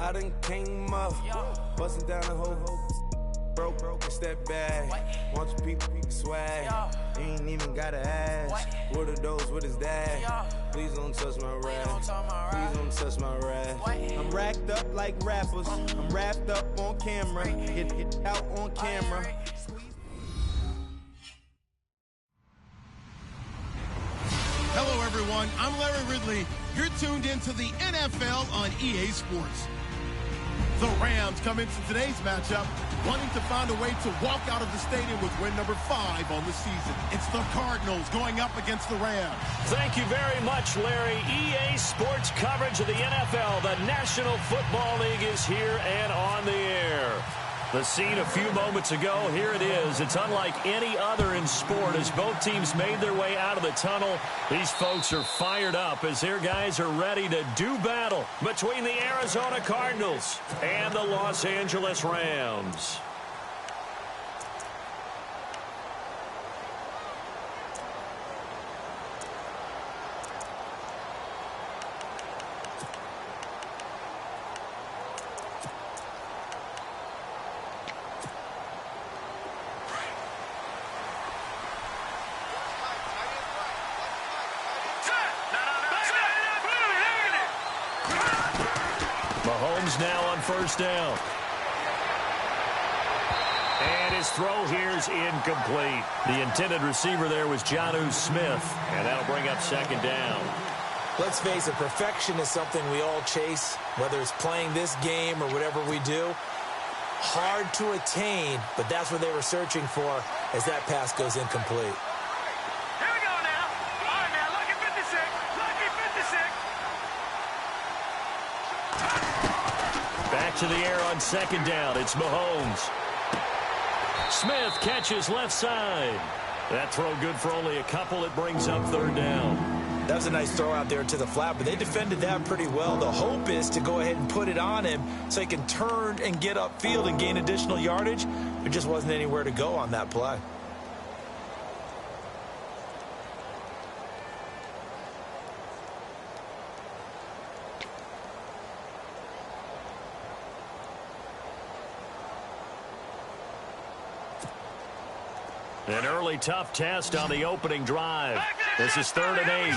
I done came up, busting down the whole broke, it's that bad. Want your people swag, you ain't even gotta ask. What are those, what is that? Please don't touch my rap, please don't touch my rap. I'm racked up like rappers, I'm wrapped up on camera, get out on camera. Hello everyone, I'm Larry Ridley. You're tuned into the NFL on EA Sports. The Rams come into today's matchup wanting to find a way to walk out of the stadium with win number 5 on the season. It's the Cardinals going up against the Rams. Thank you very much, Larry. EA Sports coverage of the NFL. The National Football League is here and on the air. The scene a few moments ago, here it is. It's unlike any other in sport as both teams made their way out of the tunnel. These folks are fired up as their guys are ready to do battle between the Arizona Cardinals and the Los Angeles Rams. Mahomes now on first down. And his throw here is incomplete. The intended receiver there was Jonnu Smith, and that'll bring up second down. Let's face it, perfection is something we all chase, whether it's playing this game or whatever we do. Hard to attain, but that's what they were searching for as that pass goes incomplete. Back to the air on second down. It's Mahomes. Smith catches left side. That throw good for only a couple. It brings up third down. That was a nice throw out there to the flat, but they defended that pretty well. The hope is to go ahead and put it on him so he can turn and get upfield and gain additional yardage. There just wasn't anywhere to go on that play. An early tough test on the opening drive. This is 3rd and 8.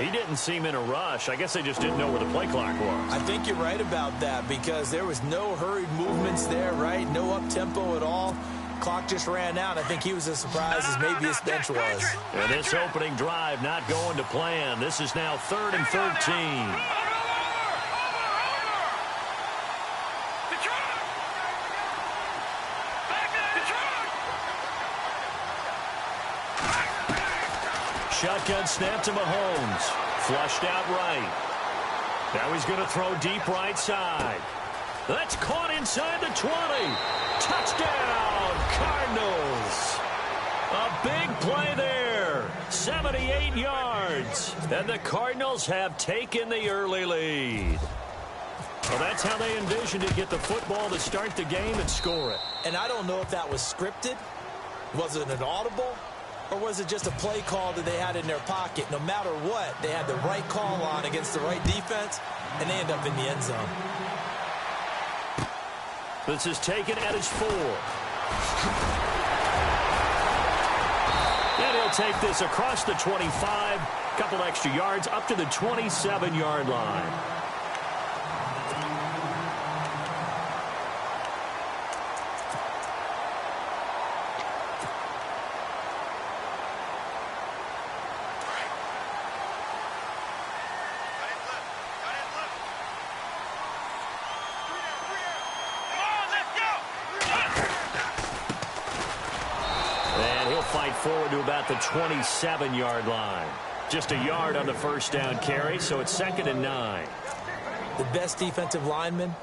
He didn't seem in a rush. I guess they just didn't know where the play clock was. I think you're right about that because there was no hurried movements there, right? No up-tempo at all. Clock just ran out. I think he was as surprised as maybe his bench was. And this opening drive not going to plan. This is now 3rd and 13. Shotgun snap to Mahomes. Flushed out right. Now he's going to throw deep right side. That's caught inside the 20. Touchdown, Cardinals. A big play there. 78 yards. And the Cardinals have taken the early lead. Well, that's how they envisioned to get the football to start the game and score it. And I don't know if that was scripted. Was it an audible? Or was it just a play call that they had in their pocket? No matter what, they had the right call on against the right defense, and they end up in the end zone. This is taken at his 4. And he'll take this across the 25. Couple extra yards up to the 27-yard line. Forward to about the 27-yard line. Just a yard on the first down carry, so it's 2nd and 9. The best defensive linemen,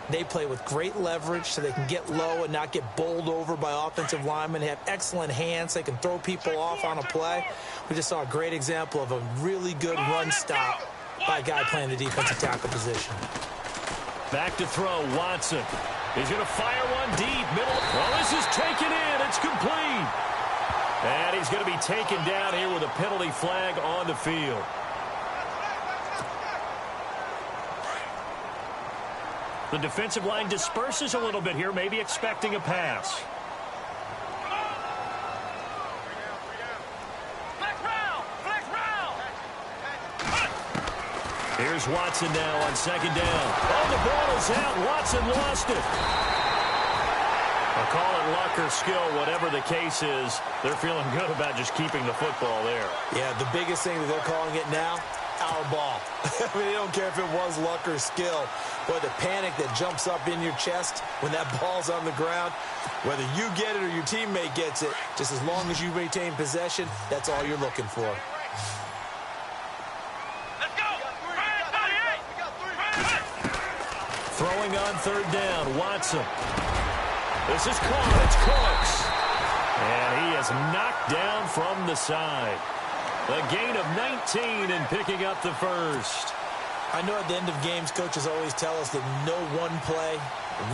they play with great leverage so they can get low and not get bowled over by offensive linemen. They have excellent hands. They can throw people off on a play. We just saw a great example of a really good run stop by a guy playing the defensive tackle position. Back to throw, Watson. He's going to fire one deep, middle. Well, this is taken in. It's complete. And he's going to be taken down here with a penalty flag on the field. The defensive line disperses a little bit here, maybe expecting a pass. Here's Watson now on second down. Oh, the ball is out. Watson lost it. I'll call it luck or skill, whatever the case is. They're feeling good about just keeping the football there. Yeah, the biggest thing that they're calling it now, our ball. I mean, they don't care if it was luck or skill. But the panic that jumps up in your chest when that ball's on the ground, whether you get it or your teammate gets it, just as long as you retain possession, that's all you're looking for. Throwing on third down, Watson. This is caught. It's Cooks. And he is knocked down from the side. A gain of 19 and picking up the first. I know at the end of games, coaches always tell us that no one play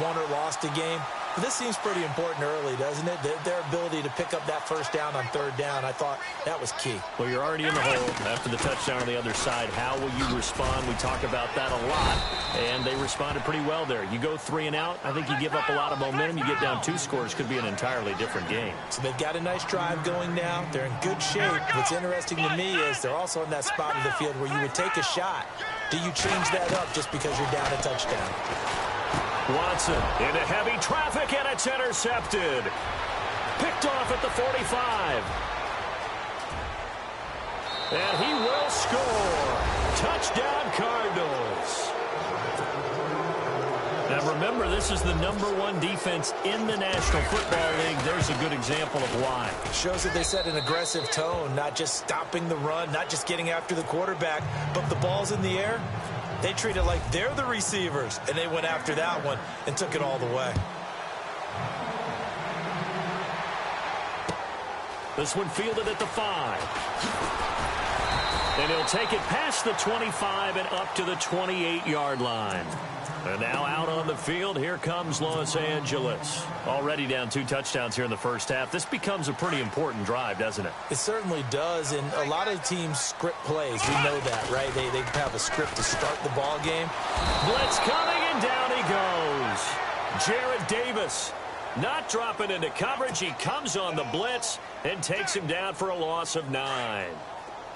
won or lost a game. But this seems pretty important early, doesn't it? Their ability to pick up that first down on third down, I thought that was key. Well, you're already in the hole after the touchdown on the other side. How will you respond? We talk about that a lot, and they responded pretty well there. You go 3 and out, I think you give up a lot of momentum. You get down 2 scores, could be an entirely different game. So they've got a nice drive going now. They're in good shape. What's interesting to me is they're also in that spot of the field where you would take a shot. Do you change that up just because you're down a touchdown? Watson into heavy traffic, and it's intercepted. Picked off at the 45. And he will score. Touchdown, Cardinals. Now remember, this is the #1 defense in the National Football League. There's a good example of why. It shows that they set an aggressive tone, not just stopping the run, not just getting after the quarterback, but the ball's in the air. They treat it like they're the receivers, and they went after that one and took it all the way. This one fielded at the 5. And he'll take it past the 25 and up to the 28-yard line. And now out on the field, here comes Los Angeles. Already down 2 touchdowns here in the first half. This becomes a pretty important drive, doesn't it? It certainly does, and a lot of teams script plays. We know that, right? They have a script to start the ball game. Blitz coming, and down he goes. Jarrett Davis not dropping into coverage. He comes on the blitz and takes him down for a loss of 9.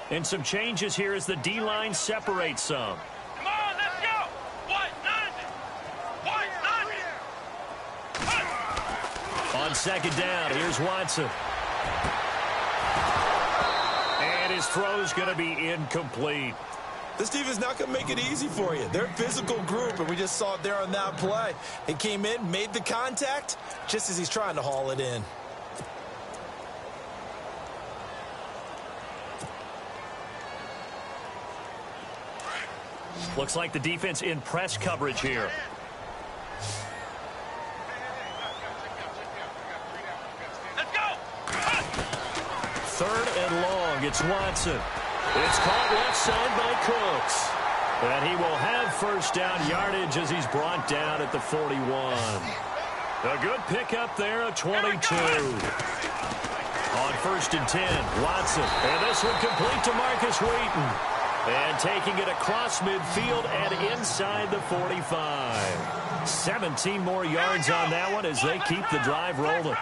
And some changes here as the D-line separates some. On second down, here's Watson. And his throw's going to be incomplete. This defense is not going to make it easy for you. They're a physical group, and we just saw it there on that play. He came in, made the contact, just as he's trying to haul it in. Looks like the defense in press coverage here. Third and long, it's Watson. It's caught left side by Cooks. And he will have first down yardage as he's brought down at the 41. A good pickup there of 22. On first and 10, Watson. And this one complete to Marcus Wheaton. And taking it across midfield and inside the 45. 17 more yards on that one as they keep the drive rolling.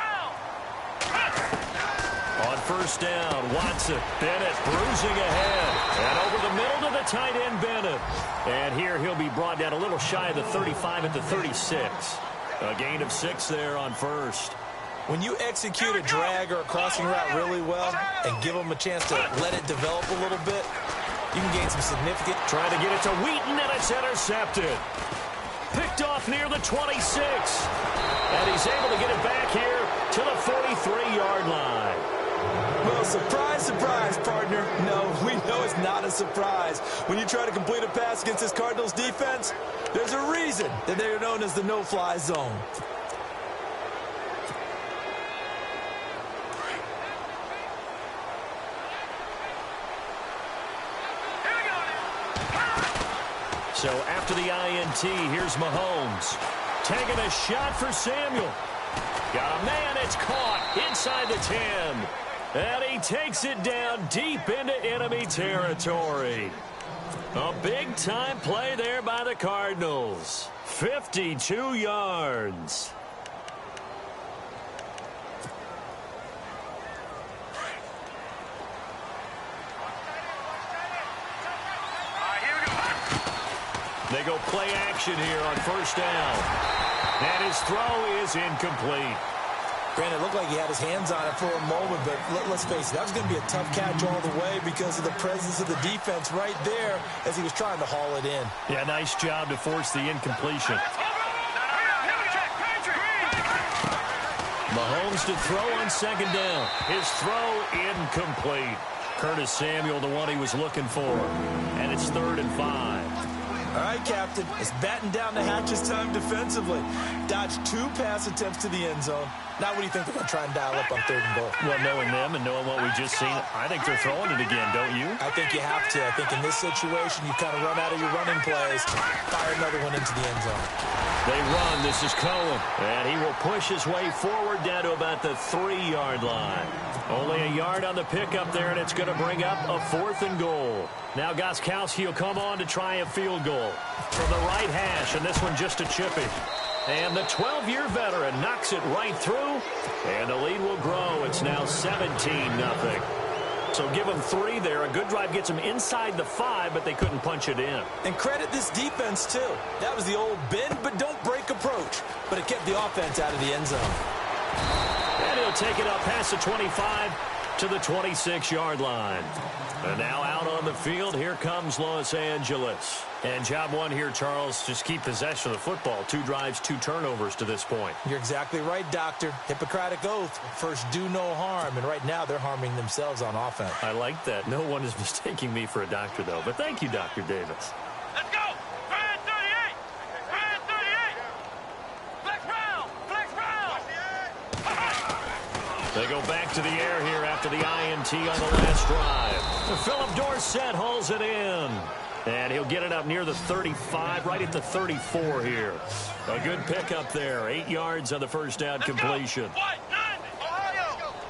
On first down, Watson. Bennett bruising ahead. And over the middle to the tight end, Bennett. And here he'll be brought down a little shy of the 35 at the 36. A gain of 6 there on first. When you execute a drag or a crossing route really well and give them a chance to let it develop a little bit, you can gain some significant. Trying to get it to Wheaton, and it's intercepted. Picked off near the 26. And he's able to get it back here to the 43-yard line. Well, surprise, surprise, partner. No, we know it's not a surprise. When you try to complete a pass against this Cardinals defense, there's a reason that they're known as the no-fly zone. So after the INT, here's Mahomes. Taking a shot for Samuel. Got a man, it's caught inside the 10. And he takes it down deep into enemy territory. A big-time play there by the Cardinals. 52 yards. They go play action here on first down. And his throw is incomplete. Granted, it looked like he had his hands on it for a moment, but let's face it, that was going to be a tough catch all the way because of the presence of the defense right there as he was trying to haul it in. Yeah, nice job to force the incompletion. Mahomes to throw on second down. His throw incomplete. Curtis Samuel, the one he was looking for. And it's 3rd and 5. All right, Captain, it's batten down the hatches time defensively. Dodged 2 pass attempts to the end zone. Now what do you think they're going to try and dial up on 3rd and goal? Well, knowing them and knowing what we just seen, I think they're throwing it again, don't you? I think you have to. I think in this situation, you kind of run out of your running plays, fire another one into the end zone. They run. This is Cohen. And he will push his way forward down to about the 3-yard line. Only a yard on the pickup there, and it's going to bring up a 4th and goal. Now Gostkowski will come on to try a field goal from the right hash, and this one just a chippy. And the 12-year veteran knocks it right through, and the lead will grow. It's now 17-0. So give them 3 there. A good drive gets them inside the 5, but they couldn't punch it in. And credit this defense, too. That was the old bend but don't break approach, but it kept the offense out of the end zone. And he'll take it up past the 25 to the 26-yard line. And now out on the field, here comes Los Angeles. And job one here, Charles, just keep possession of the football. 2 drives, 2 turnovers to this point. You're exactly right, Doctor. Hippocratic oath. First, do no harm. And right now, they're harming themselves on offense. I like that. No one is mistaking me for a doctor, though. But thank you, Dr. Davis. Let's go! Brand 38! Brand 38! Flex round! Flex round! They go back to the air here after the INT on the last drive. Philip Dorsett hauls it in. And he'll get it up near the 35, right at the 34 here. A good pickup there. 8 yards on the first down completion.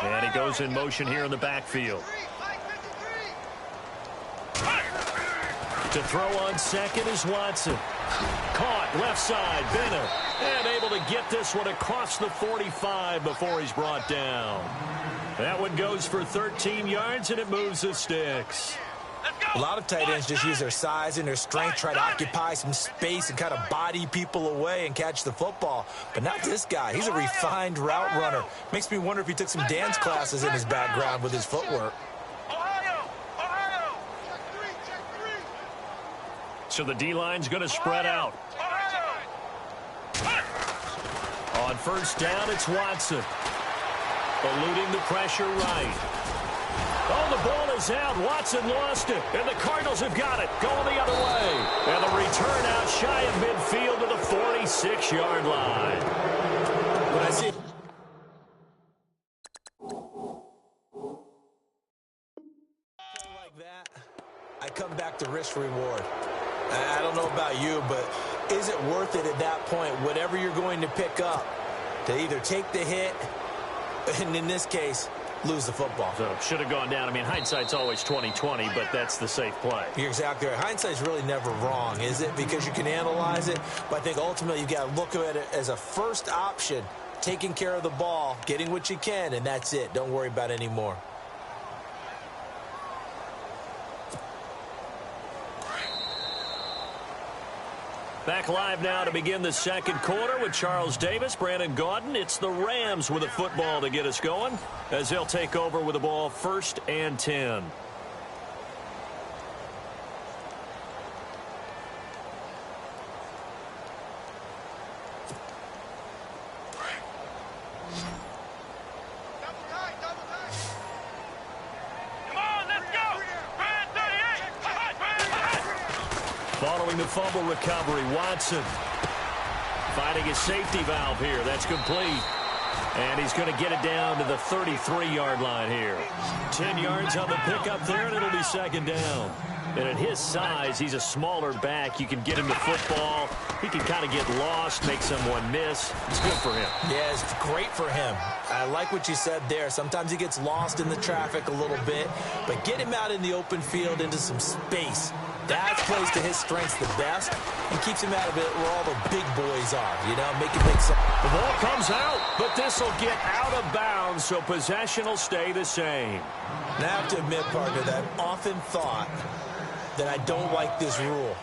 And he goes in motion here in the backfield. To throw on second is Watson. Caught left side, Bennett. And able to get this one across the 45 before he's brought down. That one goes for 13 yards, and it moves the sticks. A lot of tight ends just use their size and their strength, try to occupy some space and kind of body people away and catch the football. But not this guy. He's a refined route runner. Makes me wonder if he took some dance classes in his background with his footwork. So the D-line's going to spread out. On first down, it's Watson. Eluding the pressure right. Oh, the ball is out. Watson lost it. And the Cardinals have got it. Going the other way. And the return out shy of midfield to the 46-yard line. When I see like that, I come back to risk reward. I don't know about you, but is it worth it at that point, whatever you're going to pick up, to either take the hit, and in this case, lose the football? So should have gone down. I mean, hindsight's always 20/20, but that's the safe play. You're exactly right. Hindsight's really never wrong, is it? Because you can analyze it, but I think ultimately you've got to look at it as a first option, taking care of the ball, getting what you can, and that's it. Don't worry about it anymore. Back live now to begin the second quarter with Charles Davis, Brandon Gaudin. It's the Rams with a football to get us going as they'll take over with the ball 1st and 10. Following the fumble recovery, Watson fighting his safety valve here. That's complete. And he's going to get it down to the 33-yard line here. 10 yards on the pickup there, and it'll be second down. And at his size, he's a smaller back. You can get him the football. He can kind of get lost, make someone miss. It's good for him. Yeah, it's great for him. I like what you said there. Sometimes he gets lost in the traffic a little bit, but get him out in the open field into some space. That plays to his strengths the best and keeps him out of it where all the big boys are, you know, make it make some. The ball comes out, but this will get out of bounds, so possession will stay the same. And I have to admit, partner, that I've often thought that I don't like this rule,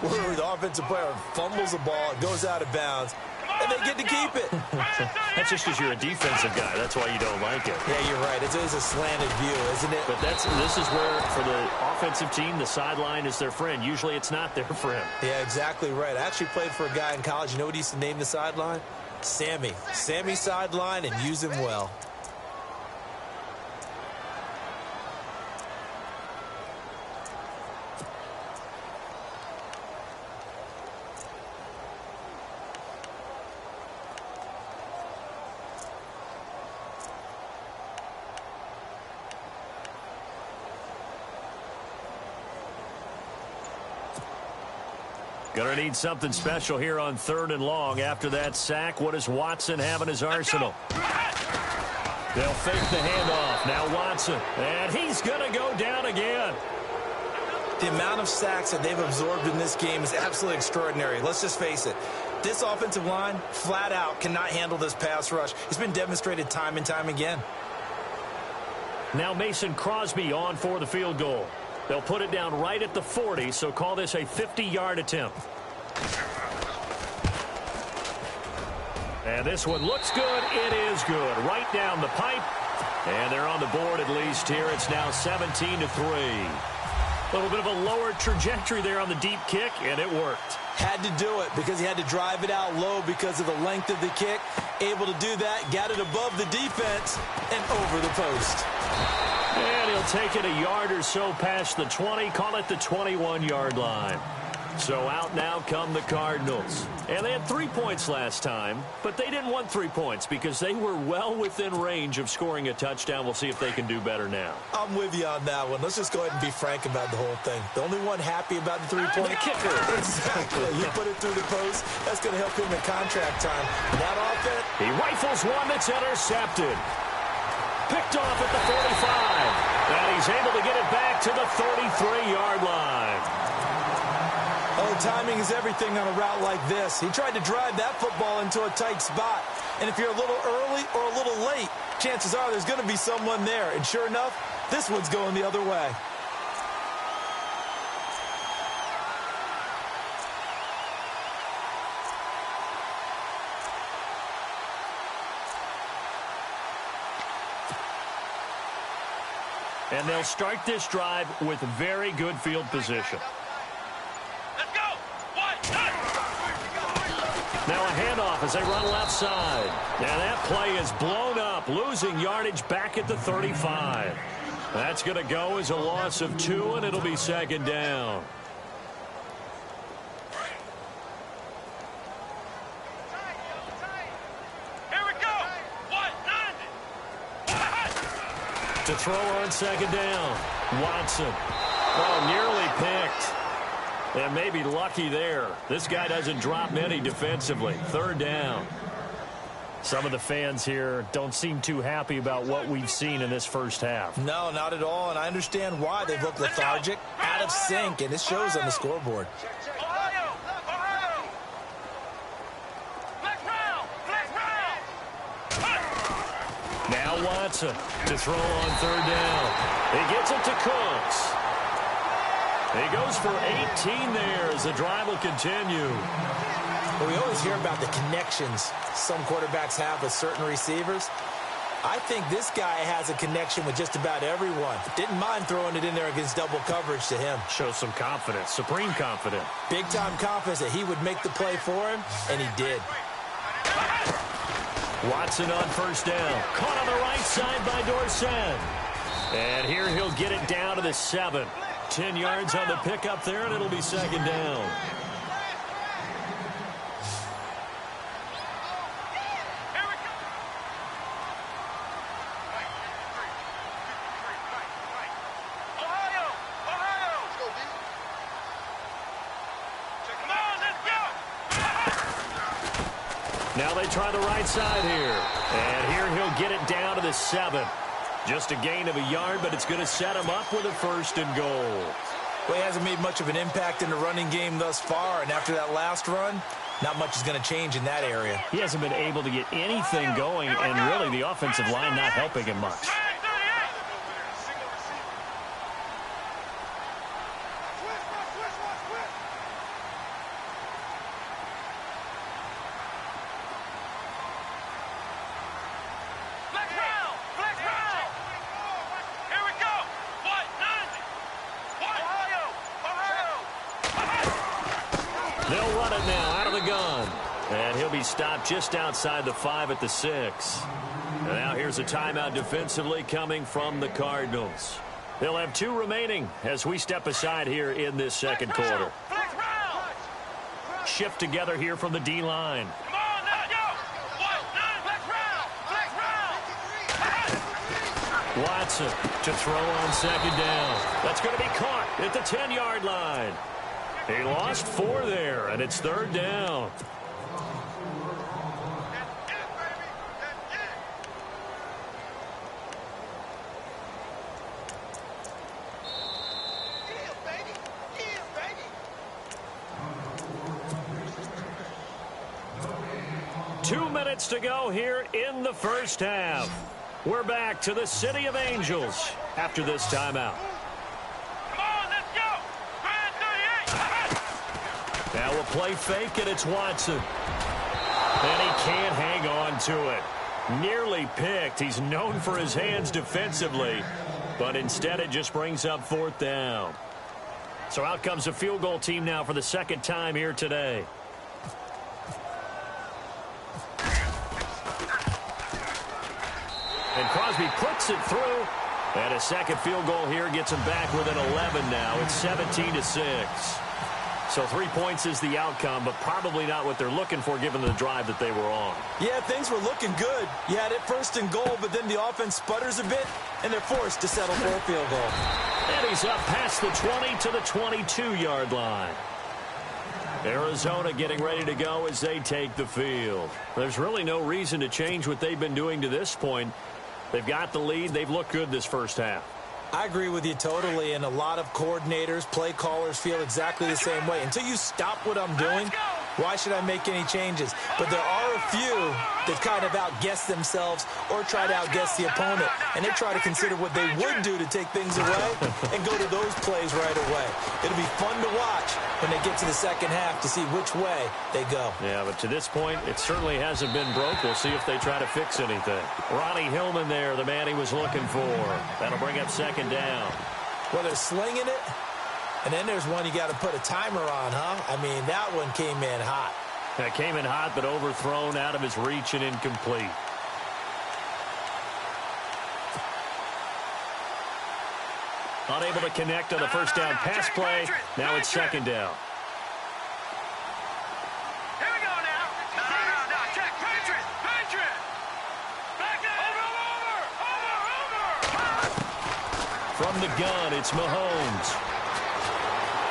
where the offensive player fumbles the ball, it goes out of bounds, and they get to keep it. That's just because you're a defensive guy. That's why you don't like it. Yeah, you're right. It's always a slanted view, isn't it? But this is where, for the offensive team, the sideline is their friend. Usually it's not their friend. Yeah, exactly right. I actually played for a guy in college. You know what he used to name the sideline? Sammy. Sammy sideline, and use him well. Going to need something special here on 3rd and long. After that sack, what does Watson have in his arsenal? They'll fake the handoff. Now Watson. And he's going to go down again. The amount of sacks that they've absorbed in this game is absolutely extraordinary. Let's just face it. This offensive line, flat out, cannot handle this pass rush. It's been demonstrated time and time again. Now Mason Crosby on for the field goal. They'll put it down right at the 40, so call this a 50-yard attempt. And this one looks good. It is good. Right down the pipe. And they're on the board at least here. It's now 17-3. A little bit of a lower trajectory there on the deep kick, and it worked. Had to do it because he had to drive it out low because of the length of the kick. Able to do that, got it above the defense, and over the post. And he'll take it a yard or so past the 20, call it the 21-yard line. So out now come the Cardinals. And they had 3 points last time, but they didn't want 3 points because they were well within range of scoring a touchdown. We'll see if they can do better now. I'm with you on that one. Let's just go ahead and be frank about the whole thing. The only one happy about the three-point kicker. Exactly. You put it through the post. That's going to help him in contract time. That offense. He rifles one that's intercepted. Picked off at the 45. And he's able to get it back to the 33-yard line. Oh, timing is everything on a route like this. He tried to drive that football into a tight spot. And if you're a little early or a little late, chances are there's going to be someone there. And sure enough, this one's going the other way. And they'll start this drive with very good field position. Now a handoff as they run left side. And that play is blown up, losing yardage back at the 35. That's going to go as a loss of 2, and it'll be second down. Here we go. To throw on second down. Watson. Oh, nearly picked. And maybe lucky there. This guy doesn't drop many defensively. Third down. Some of the fans here don't seem too happy about what we've seen in this first half. No, not at all, and I understand why. They've looked lethargic, out of sync, and it shows on the scoreboard. Now Watson to throw on third down. He gets it to Cooks. He goes for 18 there as the drive will continue. Well, we always hear about the connections some quarterbacks have with certain receivers. I think this guy has a connection with just about everyone. Didn't mind throwing it in there against double coverage to him. Shows some confidence, supreme confidence. Big-time confidence that he would make the play for him, and he did. Watson on first down. Caught on the right side by Dorsett. And here he'll get it down to the 7. 10 yards on the pickup there, and it'll be second down. Now they try the right side here. And here he'll get it down to the 7. Just a gain of a yard, but it's going to set him up with a 1st and goal. Well, he hasn't made much of an impact in the running game thus far, and after that last run, not much is going to change in that area. He hasn't been able to get anything going, and really the offensive line not helping him much. They'll run it now out of the gun. And he'll be stopped just outside the 5 at the 6. And now here's a timeout defensively coming from the Cardinals. They'll have 2 remaining as we step aside here in this second quarter. Shift together here from the D-line. Watson to throw on second down. That's going to be caught at the 10-yard line. He lost 4 there, and it's 3rd down. Two minutes to go here in the first half. We're back to the City of Angels after this timeout. Now we'll play fake, and it's Watson. And he can't hang on to it. Nearly picked. He's known for his hands defensively, but instead it just brings up 4th down. So out comes a field goal team now for the 2nd time here today. And Crosby puts it through. And a second field goal here gets him back within 11 now. It's 17-6. So 3 points is the outcome, but probably not what they're looking for given the drive that they were on. Yeah, things were looking good. You had it 1st and goal, but then the offense sputters a bit, and they're forced to settle for a field goal. And he's up past the 20 to the 22-yard line. Arizona getting ready to go as they take the field. There's really no reason to change what they've been doing to this point. They've got the lead. They've looked good this first half. I agree with you totally, and a lot of coordinators, play callers feel exactly the same way. Until you stop what I'm doing, why should I make any changes? But there are a few that kind of outguess themselves or try to outguess the opponent, and they try to consider what they would do to take things away and go to those plays right away. It'll be fun to watch when they get to the second half to see which way they go. Yeah, but to this point, it certainly hasn't been broke. We'll see if they try to fix anything. Ronnie Hillman there, the man he was looking for. That'll bring up second down. Well, they're slinging it, and then there's one you got to put a timer on, huh? I mean, that one came in hot. That came in hot, but overthrown, out of his reach, and incomplete. Unable to connect on the first down pass play. Now it's second down. Here we go now. No, check. Patriot. Back over. From the gun, it's Mahomes.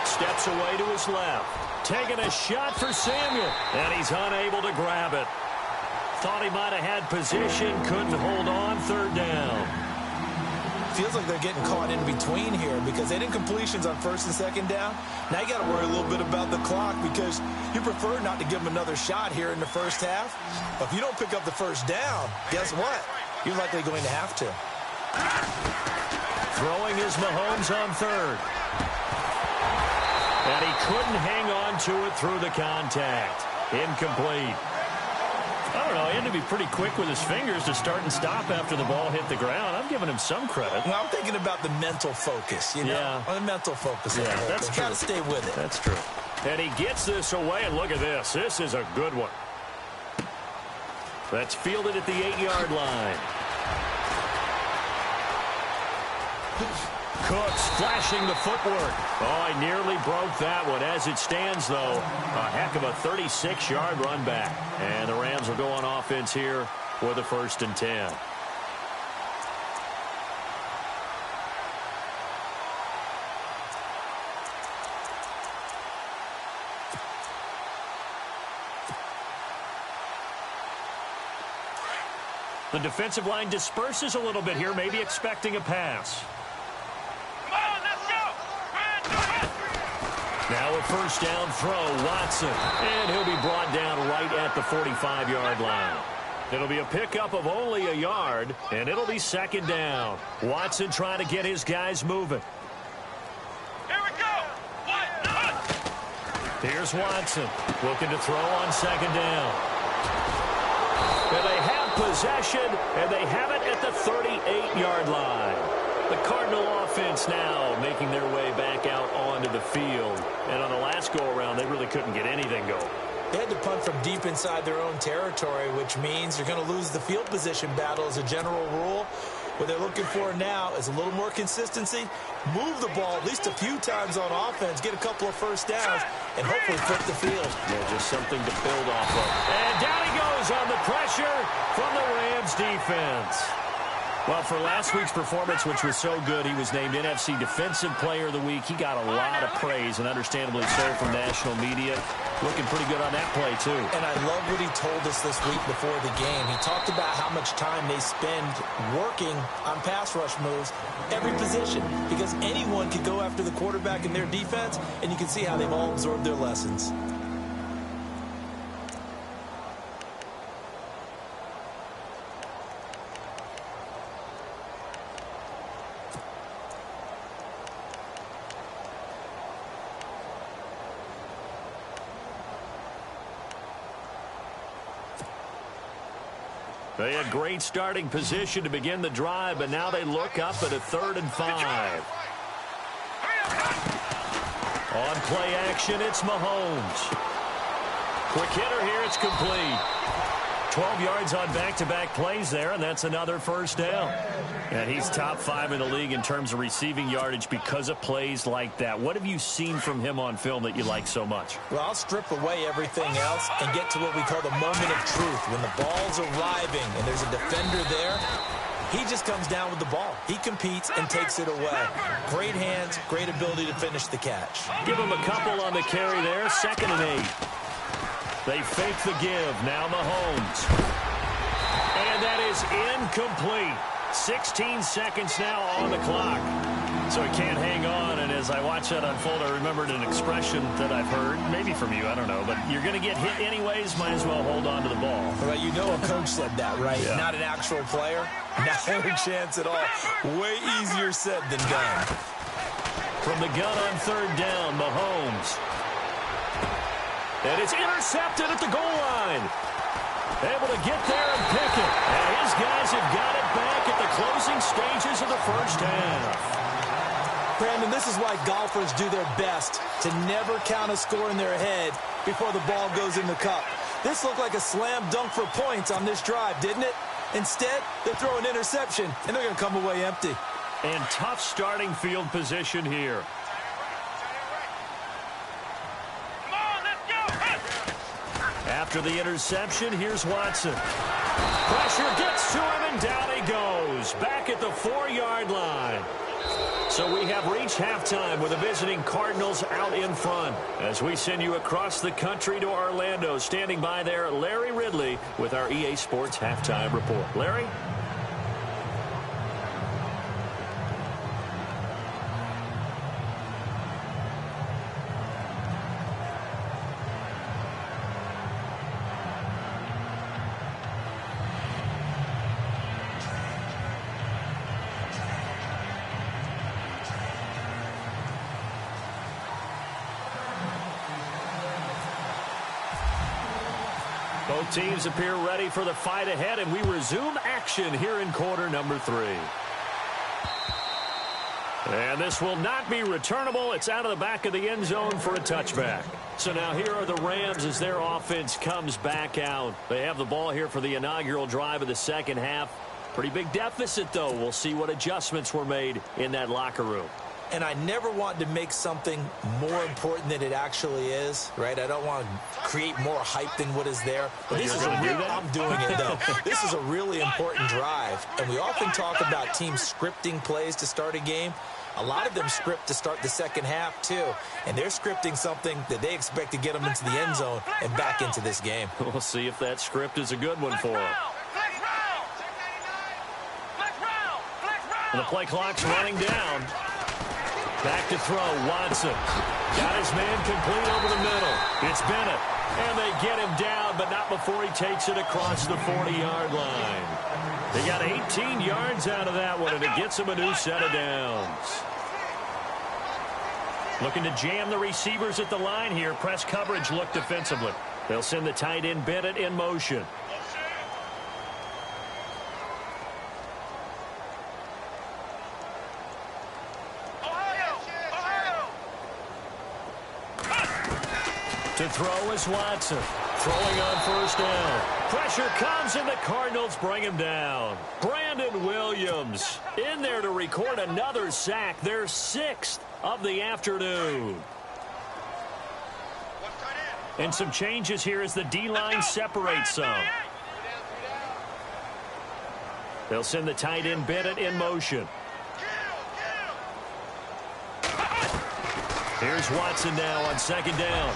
Steps away to his left. Taking a shot for Samuel. And he's unable to grab it. Thought he might have had position. Couldn't hold on. 3rd down. Feels like they're getting caught in between here because they didn't completions on 1st and 2nd down. Now you got to worry a little bit about the clock because you prefer not to give them another shot here in the first half. But if you don't pick up the 1st down, guess what? You're likely going to have to. Throwing is Mahomes on 3rd. And he couldn't hang on to it through the contact. Incomplete. I don't know, he had to be pretty quick with his fingers to start and stop after the ball hit the ground. I'm giving him some credit. Well, I'm thinking about the mental focus, you know? Yeah. The mental focus. Yeah, that's true. Got to stay with it. That's true. And he gets this away, and look at this. This is a good one. That's fielded at the 8-yard line. Cooks flashing the footwork. Oh, he nearly broke that one. As it stands, though, a heck of a 36-yard run back. And the Rams will go on offense here with a 1st and 10. The defensive line disperses a little bit here, maybe expecting a pass. Come on, let's go! Now a first down throw, Watson. And he'll be brought down right at the 45-yard line. It'll be a pickup of only a yard, and it'll be second down. Watson trying to get his guys moving. Here we go! Here's Watson looking to throw on second down. And they have possession, and they have it at the 38-yard line. The Cardinal offense now making their way back out onto the field. And on the last go-around, they really couldn't get anything going. They had to punt from deep inside their own territory, which means you're going to lose the field position battle as a general rule. What they're looking for now is a little more consistency, move the ball at least a few times on offense, get a couple of first downs, and hopefully flip the field. Yeah, just something to build off of. And down he goes on the pressure from the Rams defense. Well, for last week's performance, which was so good, he was named NFC Defensive Player of the Week. He got a lot of praise, and understandably so, from national media. Looking pretty good on that play, too. And I love what he told us this week before the game. He talked about how much time they spend working on pass rush moves, every position, because anyone could go after the quarterback in their defense, and you can see how they've all absorbed their lessons. They had great starting position to begin the drive, but now they look up at a 3rd and 5. On play action, it's Mahomes. Quick hitter here, it's complete. 12 yards on back-to-back plays there, and that's another first down. And he's top 5 in the league in terms of receiving yardage because of plays like that. What have you seen from him on film that you like so much? Well, I'll strip away everything else and get to what we call the moment of truth. When the ball's arriving and there's a defender there, he just comes down with the ball. He competes and takes it away. Great hands, great ability to finish the catch. Give him a couple on the carry there, 2nd and 8. They fake the give. Now Mahomes. And that is incomplete. 16 seconds now on the clock. So he can't hang on. And as I watch that unfold, I remembered an expression that I've heard, maybe from you, I don't know. But you're going to get hit anyways, might as well hold on to the ball. Well, you know a coach said that, right? Yeah. Not an actual player. Not a chance at all. Way easier said than done. From the gun on 3rd down, Mahomes. And it's intercepted at the goal line. Able to get there and pick it. And his guys have got it back at the closing stages of the first half. Brandon, this is why golfers do their best to never count a score in their head before the ball goes in the cup. This looked like a slam dunk for points on this drive, didn't it? Instead, they throw an interception, and they're going to come away empty. And tough starting field position here. After the interception, here's Watson. Pressure gets to him, and down he goes. Back at the 4-yard line. So we have reached halftime with the visiting Cardinals out in front. As we send you across the country to Orlando, standing by there, Larry Ridley with our EA Sports Halftime Report. Larry? Both teams appear ready for the fight ahead, and we resume action here in quarter number 3. And this will not be returnable. It's out of the back of the end zone for a touchback. So now here are the Rams as their offense comes back out. They have the ball here for the inaugural drive of the second half. Pretty big deficit, though. We'll see what adjustments were made in that locker room. And I never want to make something more important than it actually is, right? I don't want to create more hype than what is there. But this is I'm doing it, though. This is a really important drive. And we often talk about teams scripting plays to start a game. A lot of them script to start the second half, too. And they're scripting something that they expect to get them into the end zone and back into this game. We'll see if that script is a good one for them. And the play clock's running down. Back to throw, Watson. Got his man complete over the middle. It's Bennett. And they get him down, but not before he takes it across the 40-yard line. They got 18 yards out of that one, and it gets him a new set of downs. Looking to jam the receivers at the line here. Press coverage look defensively. They'll send the tight end Bennett in motion. To throw is Watson. Throwing on first down. Pressure comes, and the Cardinals bring him down. Brandon Williams in there to record another sack. Their 6th of the afternoon. And some changes here as the D-line separates some. They'll send the tight end Bennett in motion. Here's Watson now on second down.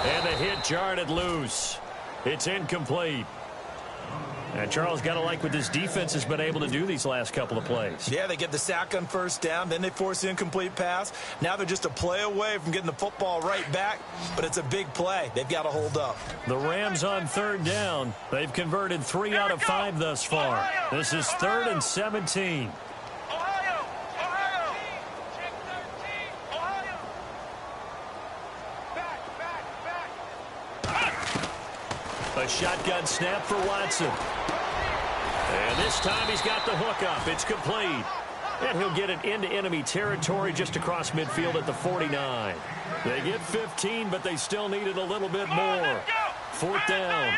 And the hit jarred loose. It's incomplete. And Charles, got to like what this defense has been able to do these last couple of plays. Yeah, they get the sack on first down, then they force the incomplete pass. Now they're just a play away from getting the football right back, but it's a big play. They've got to hold up. The Rams on third down. They've converted 3 out of 5 thus far. This is 3rd and 17. A shotgun snap for Watson. And this time he's got the hook up. It's complete. And he'll get it into enemy territory just across midfield at the 49. They get 15, but they still needed a little bit more. 4th down.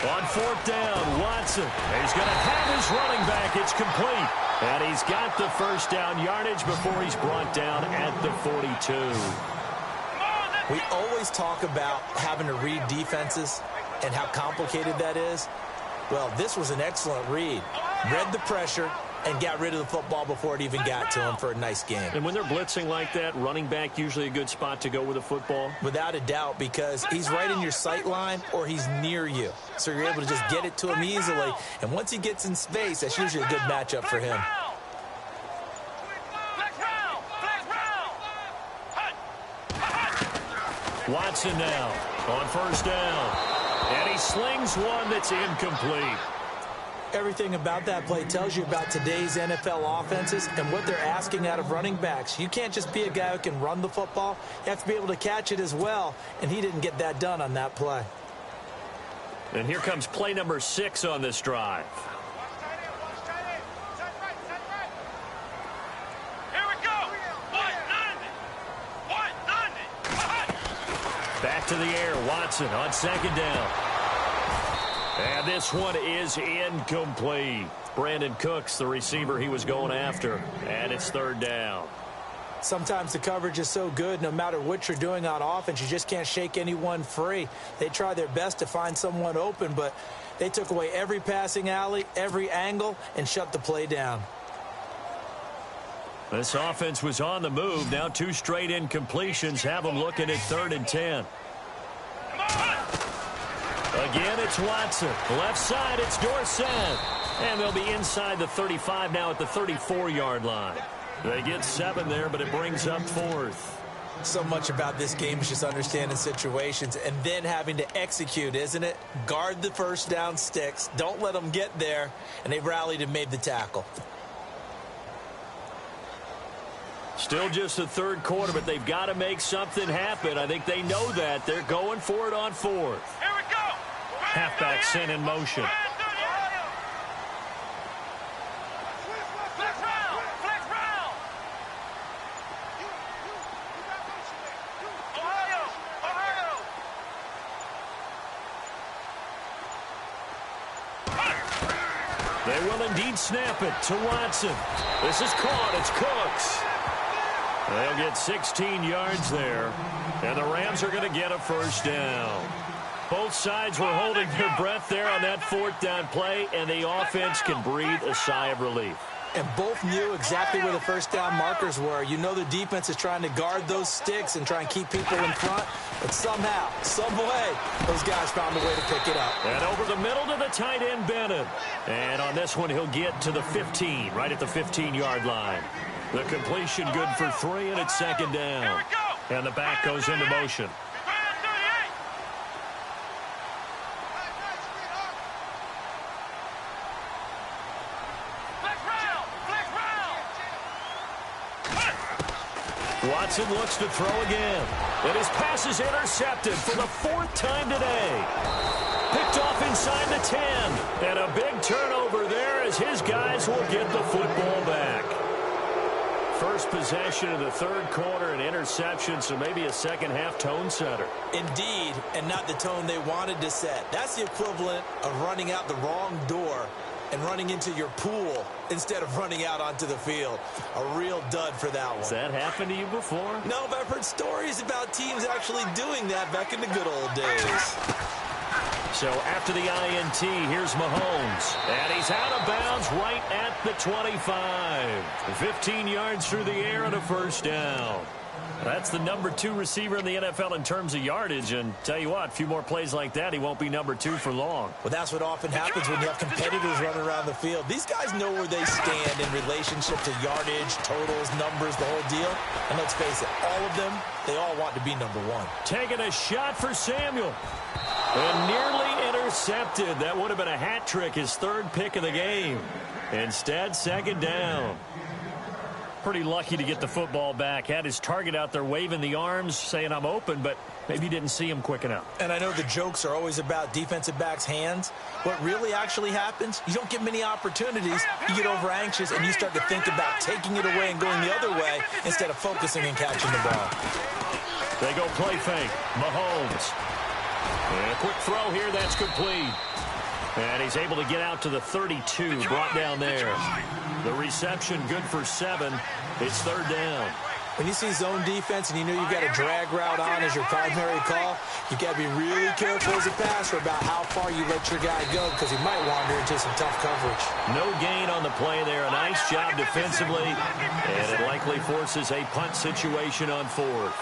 On 4th down, Watson. He's going to have his running back. It's complete. And he's got the first down yardage before he's brought down at the 42. We always talk about having to read defenses and how complicated that is. Well, this was an excellent read. Read the pressure and got rid of the football before it even got to him for a nice game. And when they're blitzing like that, running back usually a good spot to go with the football? Without a doubt, because he's right in your sight line or he's near you. So you're able to just get it to him easily. And once he gets in space, that's usually a good matchup for him. Watson now on first down. And he slings one that's incomplete. Everything about that play tells you about today's NFL offenses and what they're asking out of running backs. You can't just be a guy who can run the football. You have to be able to catch it as well, and he didn't get that done on that play. And here comes play number 6 on this drive. Here we go. Back to the air, Watson on second down. And this one is incomplete. Brandon Cooks, the receiver he was going after. And it's 3rd down. Sometimes the coverage is so good, no matter what you're doing on offense, you just can't shake anyone free. They try their best to find someone open, but they took away every passing alley, every angle, and shut the play down. This offense was on the move. Now 2 straight incompletions have them looking at 3rd and 10. Again, it's Watson. Left side, it's Dorsett. And they'll be inside the 35 now at the 34-yard line. They get 7 there, but it brings up 4th. So much about this game is just understanding situations and then having to execute, isn't it? Guard the first down sticks. Don't let them get there. And they rallied and made the tackle. Still just the 3rd quarter, but they've got to make something happen. I think they know that. They're going for it on 4th. Here we go. Halfback sent in motion. They will indeed snap it to Watson. This is caught. It's Cooks. They'll get 16 yards there. And the Rams are going to get a first down. Both sides were holding their breath there on that fourth down play, and the offense can breathe a sigh of relief. And both knew exactly where the first down markers were. You know the defense is trying to guard those sticks and try and keep people in front. But somehow, some way, those guys found a way to pick it up. And over the middle to the tight end, Bennett. And on this one, he'll get to the 15, right at the 15-yard line. The completion good for 3, and it's second down. And the back goes into motion. Watson looks to throw again. And his pass is intercepted for the 4th time today. Picked off inside the 10. And a big turnover there as his guys will get the football back. First possession of the third quarter, an interception, so maybe a second-half tone setter. Indeed, and not the tone they wanted to set. That's the equivalent of running out the wrong door and running into your pool instead of running out onto the field. A real dud for that one. Has that happened to you before? No, but I've heard stories about teams actually doing that back in the good old days. So after the INT, here's Mahomes. And he's out of bounds right at the 25. 15 yards through the air and a first down. That's the number 2 receiver in the NFL in terms of yardage. And tell you what, a few more plays like that, he won't be number 2 for long. Well, that's what often happens when you have competitors running around the field. These guys know where they stand in relationship to yardage, totals, numbers, the whole deal. And let's face it, all of them, they all want to be number 1. Taking a shot for Samuel. And nearly intercepted. That would have been a hat trick, his 3rd pick of the game. Instead, second down. Pretty lucky to get the football back. Had his target out there waving the arms, saying I'm open, but maybe didn't see him quick enough. And I know the jokes are always about defensive backs' hands. What really actually happens, you don't get many opportunities. You get over anxious, and you start to think about taking it away and going the other way instead of focusing and catching the ball. They go play fake. Mahomes. And a quick throw here, that's complete. And he's able to get out to the 32, brought down there. The reception good for 7. It's third down. When you see zone defense and you know you've got a drag route on as your primary call, you've got to be really careful as a passer about how far you let your guy go because he might wander into some tough coverage. No gain on the play there. A nice job defensively, and it likely forces a punt situation on 4th.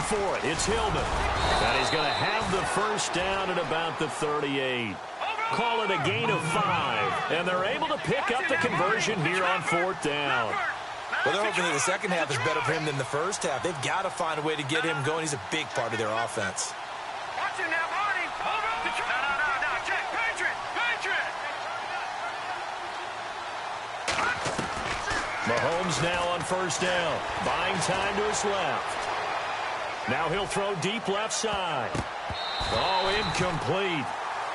For it. It's Hillman. And he's going to have the first down at about the 38. Call it a gain of 5. And they're able to pick up the conversion here on 4th down. Well, they're hoping that the second half is better for him than the first half. They've got to find a way to get him going. He's a big part of their offense. Watch him now, Barney. No. Check. Patriot. Mahomes now on first down. Buying time to his left. Now he'll throw deep left side. Oh, incomplete.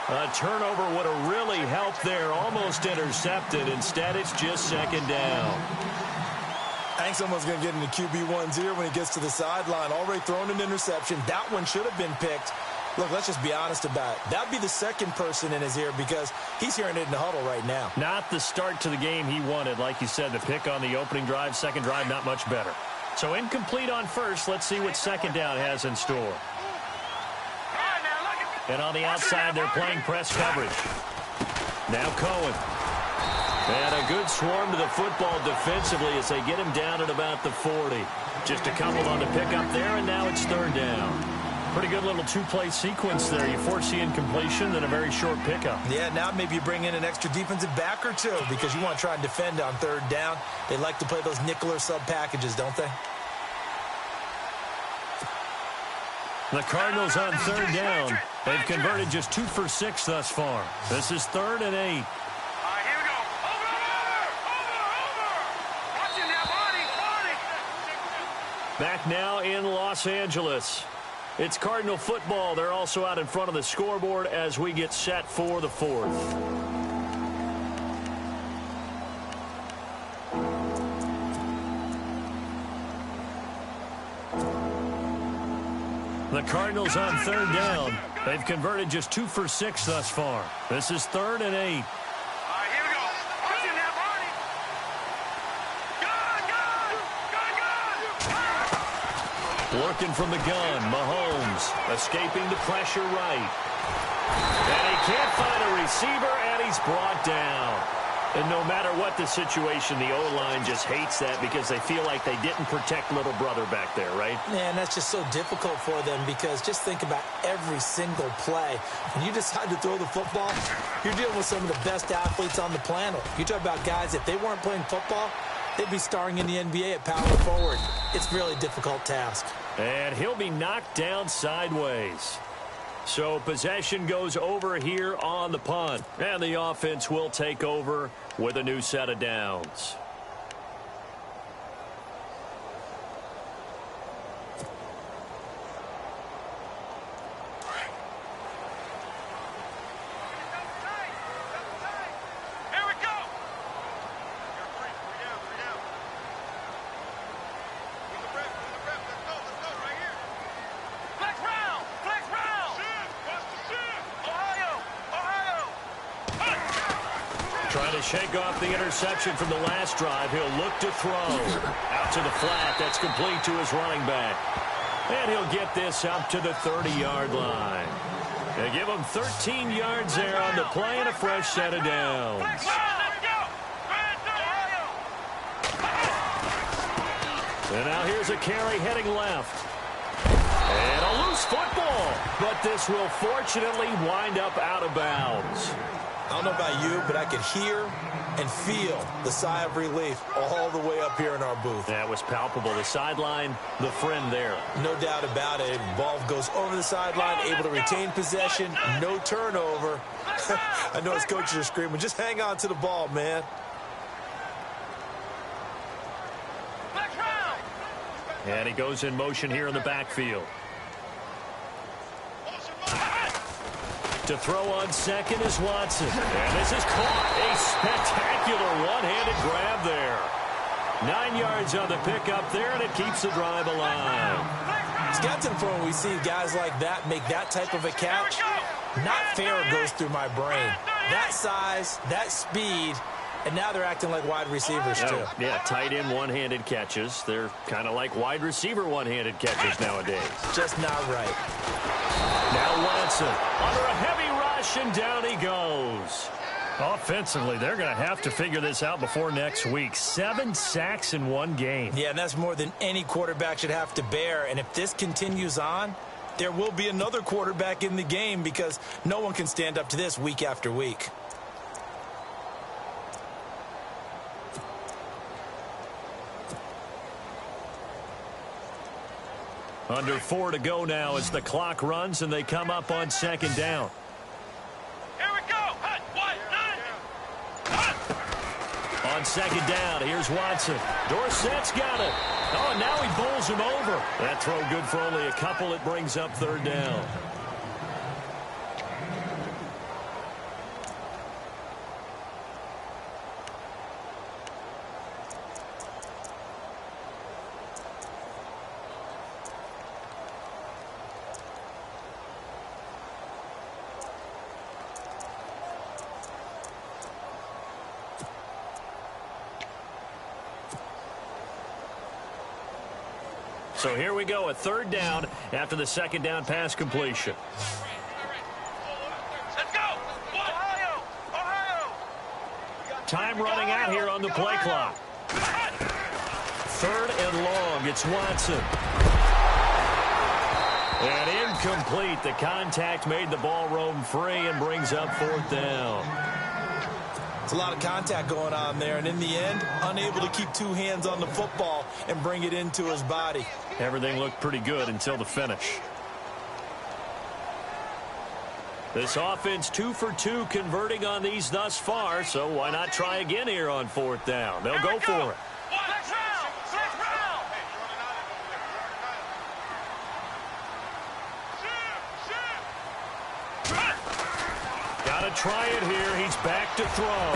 A turnover would have really helped there. Almost intercepted. Instead, it's just second down. I think someone's going to get into QB1's ear when he gets to the sideline. Already thrown an interception. That one should have been picked. Look, let's just be honest about it. That'd be the second person in his ear because he's hearing it in the huddle right now. Not the start to the game he wanted. Like you said, the pick on the opening drive, second drive, not much better. So incomplete on first. Let's see what second down has in store. And on the outside, they're playing press coverage. Now Cohen. And a good swarm to the football defensively as they get him down at about the 40. Just a couple on the pickup there, and now it's third down. Pretty good little two-play sequence there. You force the incompletion, then a very short pickup. Yeah, now maybe you bring in an extra defensive back or two because you want to try and defend on third down. They like to play those nickel or sub packages, don't they? The Cardinals on third down. They've converted just 2 for 6 thus far. This is 3rd and 8. Here we go. Over. Watch him now, Barney. Back now in Los Angeles. It's Cardinal football. They're also out in front of the scoreboard as we get set for the 4th. The Cardinals on third down. They've converted just 2 for 6 thus far. This is 3rd and 8. All right, here we go. Watch him now, Barney. Gun! Working from the gun, Mahomes escaping the pressure right. And he can't find a receiver, and he's brought down. And no matter what the situation, the O-line just hates that because they feel like they didn't protect little brother back there, right? Man, that's just so difficult for them because just think about every single play. When you decide to throw the football, you're dealing with some of the best athletes on the planet. You talk about guys, if they weren't playing football, they'd be starring in the NBA at power forward. It's a really difficult task. And he'll be knocked down sideways. So possession goes over here on the punt. And the offense will take over with a new set of downs. Here we go. Flex round. Flex round. Ohio. Trying to shake off the interception from the last drive. He'll look to throw. Out to the flat. That's complete to his running back. And he'll get this up to the 30-yard line. They give him 13 yards there on the play and a fresh set of downs. Let's go. Ohio. And now here's a carry heading left. And a loose football. But this will fortunately wind up out of bounds. I don't know about you, but I could hear and feel the sigh of relief all the way up here in our booth. That was palpable. The sideline, the friend there. No doubt about it. Ball goes over the sideline, able to retain possession, no turnover. I know his coaches are screaming, just hang on to the ball, man. And he goes in motion here in the backfield. To throw on second is Watson. And this is caught. A spectacular one-handed grab there. 9 yards on the pickup there, and it keeps the drive alive. It's got to the point where we see guys like that make that type of a catch. Not fair goes through my brain. That size, that speed, and now they're acting like wide receivers too. Yeah, tight end one-handed catches. They're kind of like wide receiver one-handed catches nowadays. Just not right. Now Watson under a heavy rush, and down he goes. Offensively, they're going to have to figure this out before next week. 7 sacks in one game. Yeah, and that's more than any quarterback should have to bear. And if this continues on, there will be another quarterback in the game because no one can stand up to this week after week. Under 4 to go now as the clock runs and they come up on second down. Here we go. Hut, one, nine. On second down, here's Watson. Dorsett's got it. Oh, and now he bowls him over. That throw good for only a couple. It brings up third down. So here we go, a third down after the second down pass completion. Let's go. Ohio. Time running out here on the play clock. Third and long, it's Watson. And incomplete. The contact made the ball roam free and brings up fourth down. It's a lot of contact going on there, and in the end, unable to keep two hands on the football and bring it into his body. Everything looked pretty good until the finish. This offense 2 for 2 converting on these thus far, so why not try again here on fourth down? They'll go for it. Next round. Next round. Got to try it here. He's back to throw.